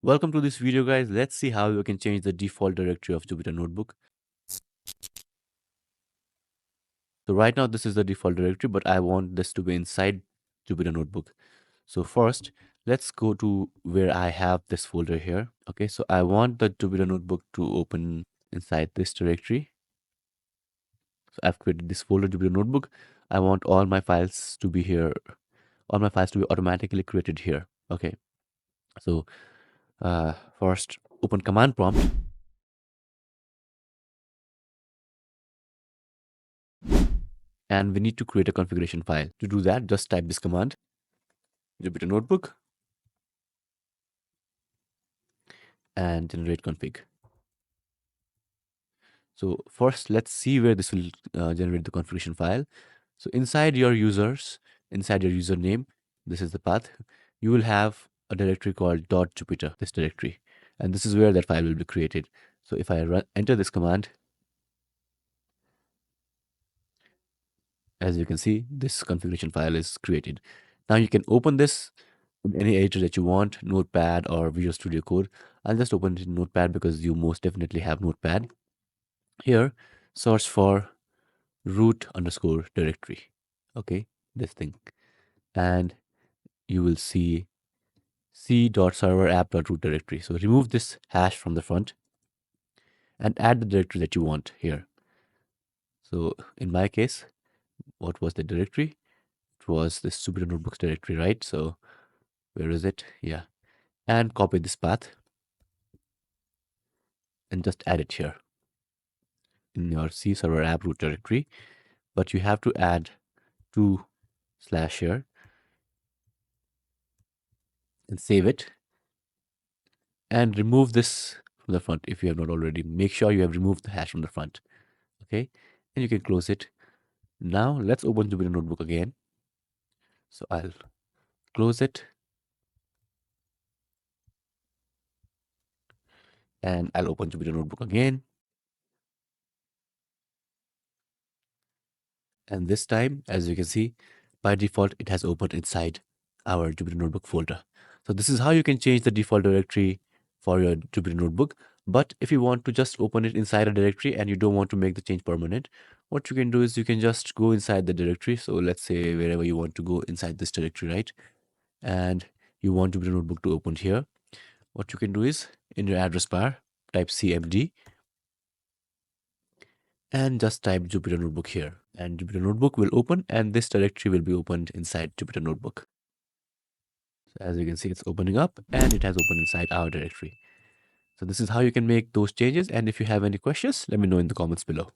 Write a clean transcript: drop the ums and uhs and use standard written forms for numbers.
Welcome to this video, guys. Let's see how you can change the default directory of Jupyter Notebook. So right now this is the default directory, but I want this to be inside Jupyter Notebook. So first, let's go to where I have this folder here. Okay, so I want the Jupyter Notebook to open inside this directory. So I've created this folder, Jupyter Notebook. I want all my files to be here, all my files to be automatically created here. Okay, so first open command prompt. And we need to create a configuration file. To do that, just type this command, Jupyter Notebook, and generate config. So first, let's see where this will generate the configuration file. So inside your username, this is the path, you will have a directory called .jupyter, this directory. And this is where that file will be created. So if I enter this command, as you can see, this configuration file is created. Now you can open this in any editor that you want, Notepad or Visual Studio Code. I'll just open it in Notepad because you most definitely have Notepad. Here, search for root underscore directory. Okay, this thing. And you will see c.serverapp.root directory. So remove this hash from the front and add the directory that you want here. So in my case, what was the directory? It was this Jupyter Notebooks directory, right? So where is it? Yeah. And copy this path and just add it here in your C server app root directory. But you have to add 2 slash here and save it and remove this from the front if you have not already. Make sure you have removed the hash from the front. Okay, and you can close it. Now let's open Jupyter Notebook again. So I'll close it and I'll open Jupyter Notebook again. And this time, as you can see, by default, it has opened inside our Jupyter Notebook folder. So this is how you can change the default directory for your Jupyter Notebook. But if you want to just open it inside a directory and you don't want to make the change permanent, what you can do is you can just go inside the directory. So let's say wherever you want to go inside this directory, right? And you want Jupyter Notebook to open here. What you can do is in your address bar, type cmd and just type Jupyter Notebook here. And Jupyter Notebook will open and this directory will be opened inside Jupyter Notebook. So as you can see, it's opening up and it has opened inside our directory. So this is how you can make those changes. And if you have any questions, let me know in the comments below.